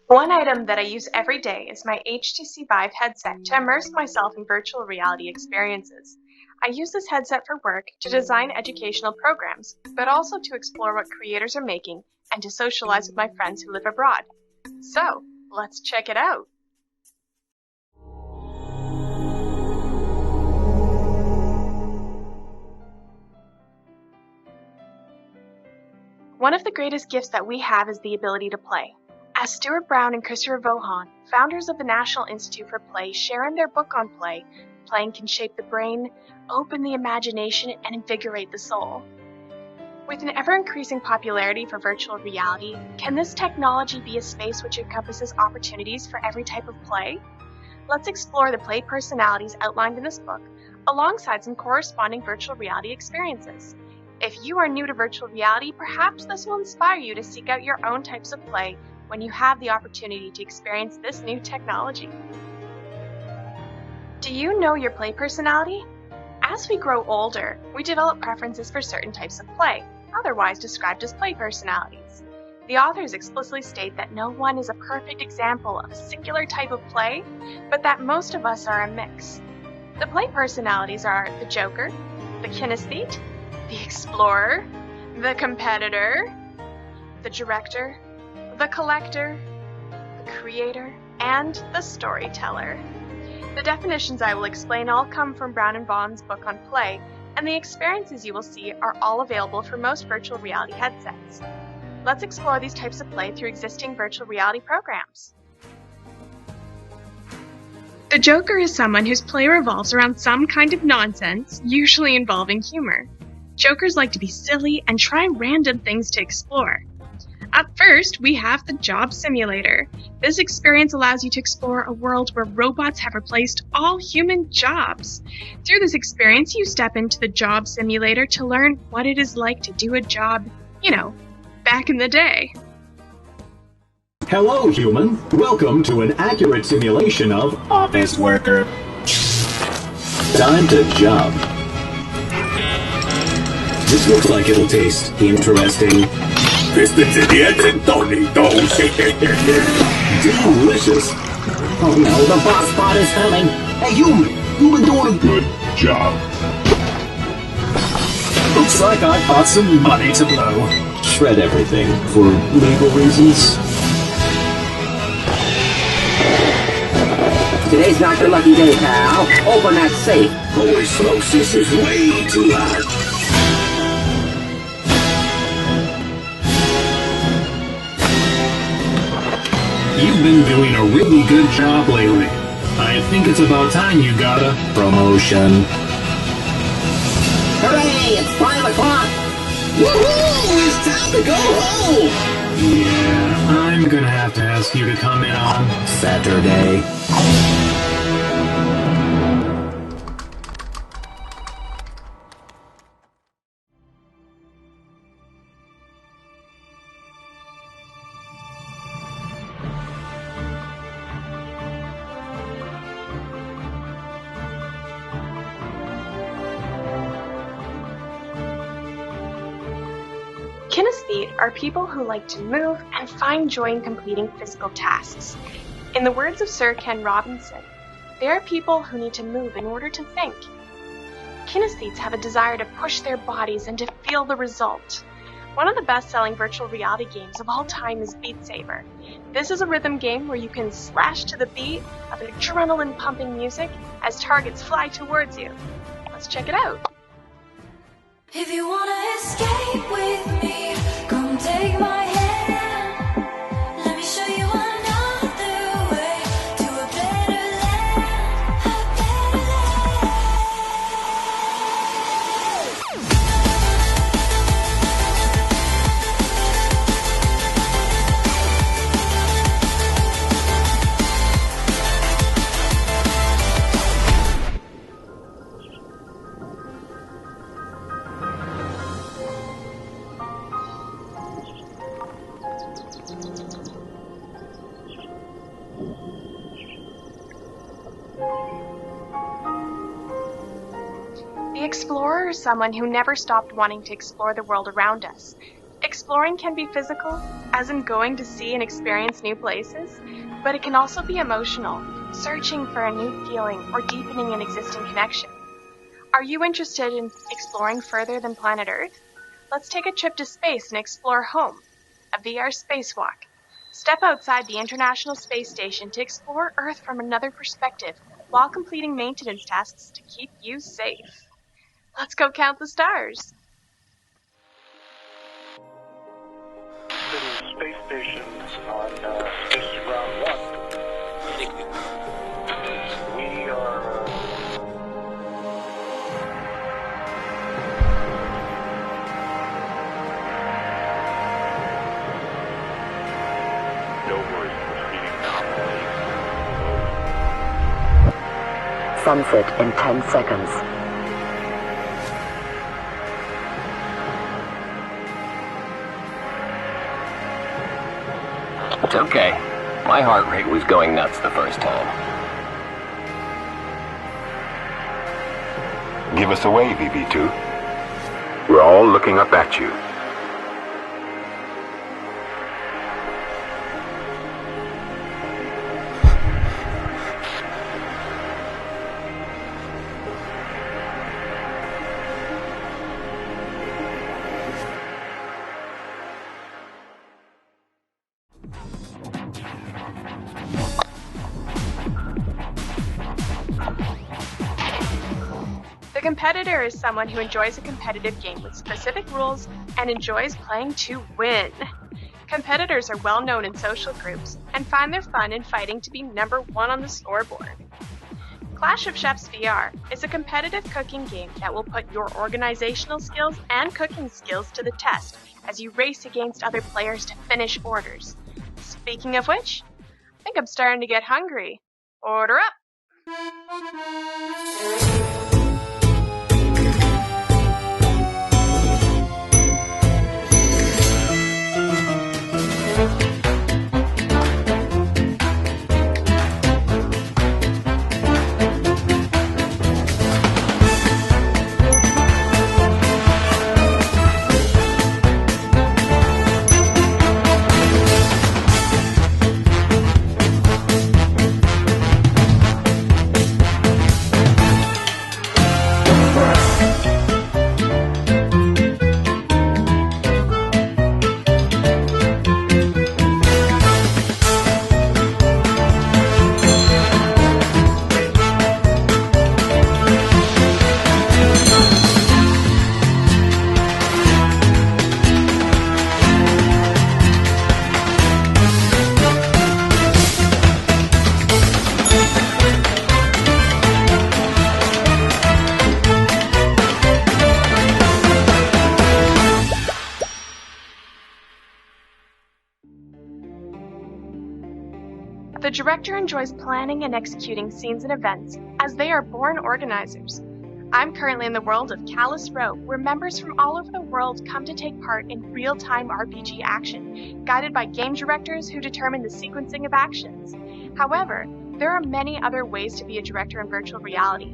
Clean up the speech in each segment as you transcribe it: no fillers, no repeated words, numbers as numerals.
One item that I use every day is my HTC Vive headset to immerse myself in virtual reality experiences. I use this headset for work to design educational programs, but also to explore what creators are making and to socialize with my friends who live abroad. So, let's check it out! One of the greatest gifts that we have is the ability to play. As Stuart Brown and Christopher Vaughan, founders of the National Institute for Play, share in their book on play, playing can shape the brain, open the imagination, and invigorate the soul. With an ever-increasing popularity for virtual reality, can this technology be a space which encompasses opportunities for every type of play? Let's explore the play personalities outlined in this book, alongside some corresponding virtual reality experiences. If you are new to virtual reality, perhaps this will inspire you to seek out your own types of play when you have the opportunity to experience this new technology. Do you know your play personality? As we grow older, we develop preferences for certain types of play, otherwise described as play personalities. The authors explicitly state that no one is a perfect example of a singular type of play, but that most of us are a mix. The play personalities are the Joker, the Kinesthete, the Explorer, the Competitor, the Director, the Collector, the Creator, and the Storyteller. The definitions I will explain all come from Brown and Vaughan's book on play, and the experiences you will see are all available for most virtual reality headsets. Let's explore these types of play through existing virtual reality programs. The Joker is someone whose play revolves around some kind of nonsense, usually involving humor. Jokers like to be silly and try random things to explore. Up first, we have the Job Simulator. This experience allows you to explore a world where robots have replaced all human jobs. Through this experience, you step into the Job Simulator to learn what it is like to do a job, back in the day. Hello, human. Welcome to an accurate simulation of office worker. Time to job. This looks like it'll taste interesting. Delicious. Oh no, the boss bot is coming. Hey, human, you've been doing a good job. Looks like I got some money to blow. Shred everything for legal reasons. Today's not your lucky day, pal. Open that safe. Holy smokes, this is way too loud. You've been doing a really good job lately. I think it's about time you got a promotion. Hooray! It's 5 o'clock! Woohoo! It's time to go home! Yeah, I'm gonna have to ask you to come in on Saturday. Kinesthete are people who like to move and find joy in completing physical tasks. In the words of Sir Ken Robinson, they are people who need to move in order to think. Kinesthetes have a desire to push their bodies and to feel the result. One of the best-selling virtual reality games of all time is Beat Saber. This is a rhythm game where you can slash to the beat of adrenaline-pumping music as targets fly towards you. Let's check it out. If you wanna escape with me, come take my hand. Let me show you another way to a better land, a better The explorer is someone who never stopped wanting to explore the world around us. Exploring can be physical, as in going to see and experience new places, but it can also be emotional, searching for a new feeling or deepening an existing connection. Are you interested in exploring further than planet Earth? Let's take a trip to space and explore home, a VR spacewalk. Step outside the International Space Station to explore Earth from another perspective while completing maintenance tasks to keep you safe. Let's go count the stars. City space stations on Space Ground 1. We are... Nobody's proceeding nominally. Sunset in 10 seconds. It's okay. My heart rate was going nuts the first time. Give us a wave, EV2. We're all looking up at you. The competitor is someone who enjoys a competitive game with specific rules and enjoys playing to win. Competitors are well known in social groups and find their fun in fighting to be number one on the scoreboard. Clash of Chefs VR is a competitive cooking game that will put your organizational skills and cooking skills to the test as you race against other players to finish orders. Speaking of which, I think I'm starting to get hungry. Order up! The director enjoys planning and executing scenes and events, as they are born organizers. I'm currently in the world of Callous Row, where members from all over the world come to take part in real-time RPG action, guided by game directors who determine the sequencing of actions. However, there are many other ways to be a director in virtual reality.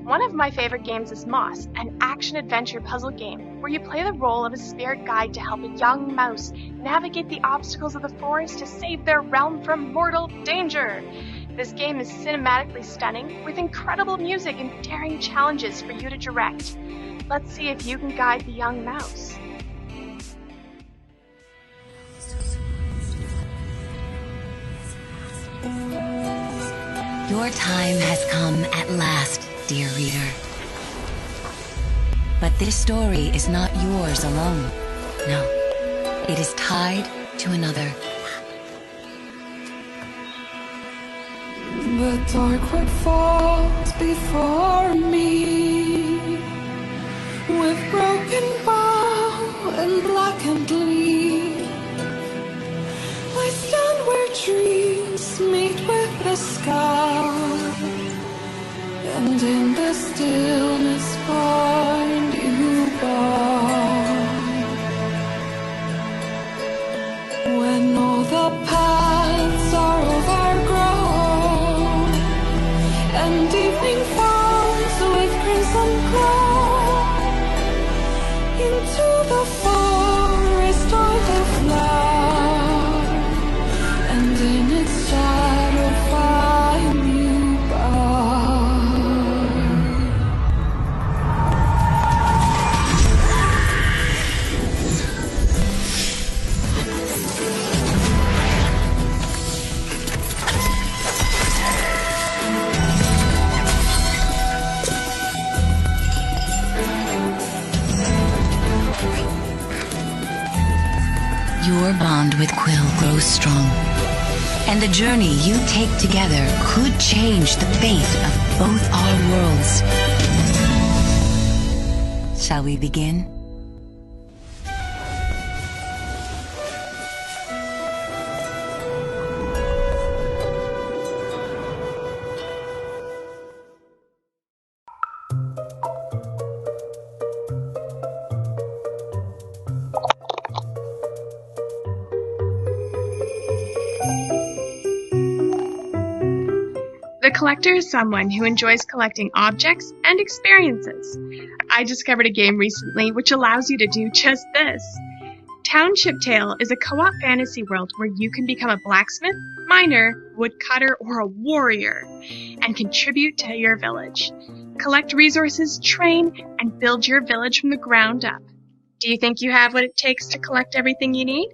One of my favorite games is Moss, an action-adventure puzzle game where you play the role of a spirit guide to help a young mouse navigate the obstacles of the forest to save their realm from mortal danger. This game is cinematically stunning, with incredible music and daring challenges for you to direct. Let's see if you can guide the young mouse. Your time has come at last, dear reader. But this story is not yours alone. No, it is tied to another. The dark wood falls before me, with broken bow and blackened leaf. I stand where trees meet with the sky, and in the stillness find you by. When all the paths are overgrown, and evening falls with crimson glow, into the forest your bond with Quill grows strong. And the journey you take together could change the fate of both our worlds. Shall we begin? The collector is someone who enjoys collecting objects and experiences. I discovered a game recently which allows you to do just this. Township Tale is a co-op fantasy world where you can become a blacksmith, miner, woodcutter, or a warrior, and contribute to your village. Collect resources, train, and build your village from the ground up. Do you think you have what it takes to collect everything you need?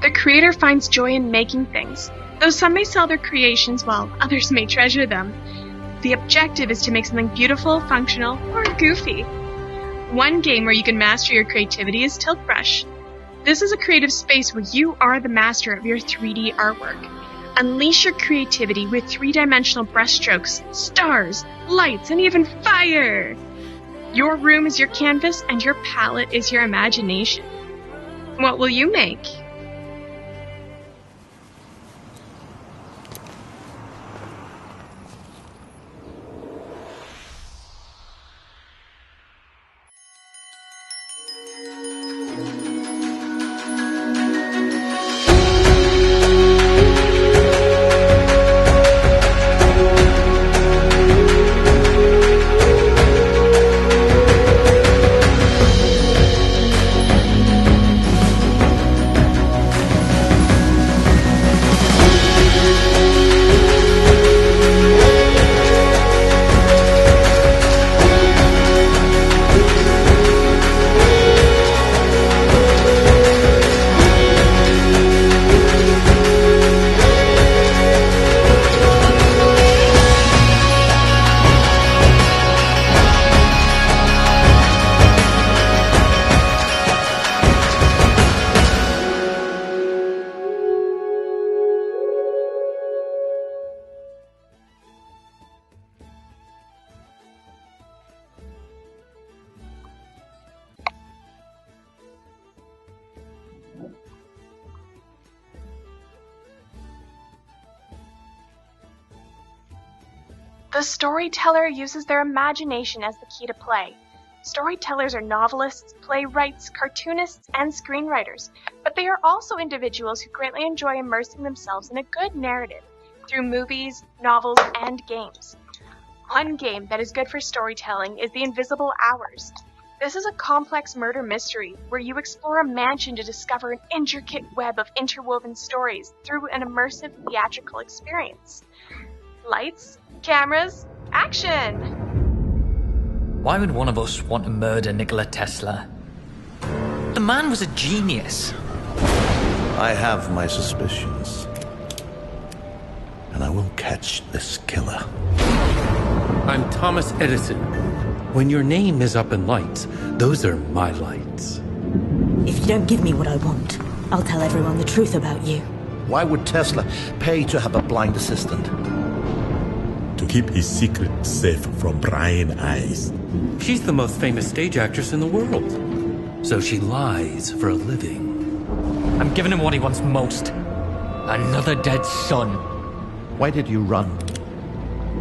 The creator finds joy in making things, though some may sell their creations while others may treasure them. The objective is to make something beautiful, functional, or goofy. One game where you can master your creativity is Tilt Brush. This is a creative space where you are the master of your 3D artwork. Unleash your creativity with three-dimensional brushstrokes, stars, lights, and even fire! Your room is your canvas, and your palette is your imagination. What will you make? The storyteller uses their imagination as the key to play. Storytellers are novelists, playwrights, cartoonists, and screenwriters, but they are also individuals who greatly enjoy immersing themselves in a good narrative through movies, novels, and games. One game that is good for storytelling is The Invisible Hours. This is a complex murder mystery where you explore a mansion to discover an intricate web of interwoven stories through an immersive theatrical experience. Lights, cameras, action! Why would one of us want to murder Nikola Tesla? The man was a genius. I have my suspicions. And I will catch this killer. I'm Thomas Edison. When your name is up in lights, those are my lights. If you don't give me what I want, I'll tell everyone the truth about you. Why would Tesla pay to have a blind assistant? To keep his secret safe from prying eyes. She's the most famous stage actress in the world. So she lies for a living. I'm giving him what he wants most. Another dead son. Why did you run?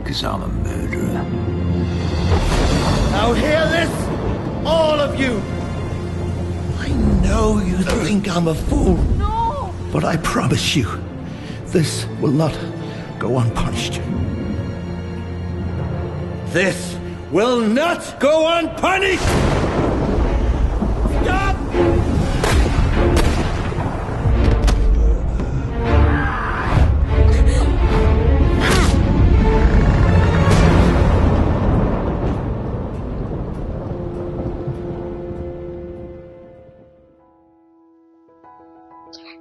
Because I'm a murderer. Now hear this, all of you! I know you think I'm a fool. No! But I promise you, this will not go unpunished. This will not go unpunished! Stop!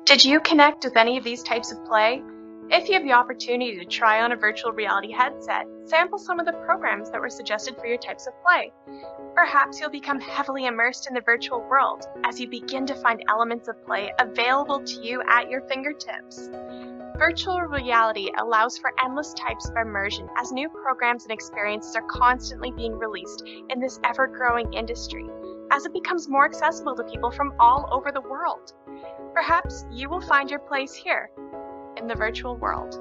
Did you connect with any of these types of play? If you have the opportunity to try on a virtual reality headset, sample some of the programs that were suggested for your types of play. Perhaps you'll become heavily immersed in the virtual world as you begin to find elements of play available to you at your fingertips. Virtual reality allows for endless types of immersion as new programs and experiences are constantly being released in this ever-growing industry as it becomes more accessible to people from all over the world. Perhaps you will find your place here in the virtual world.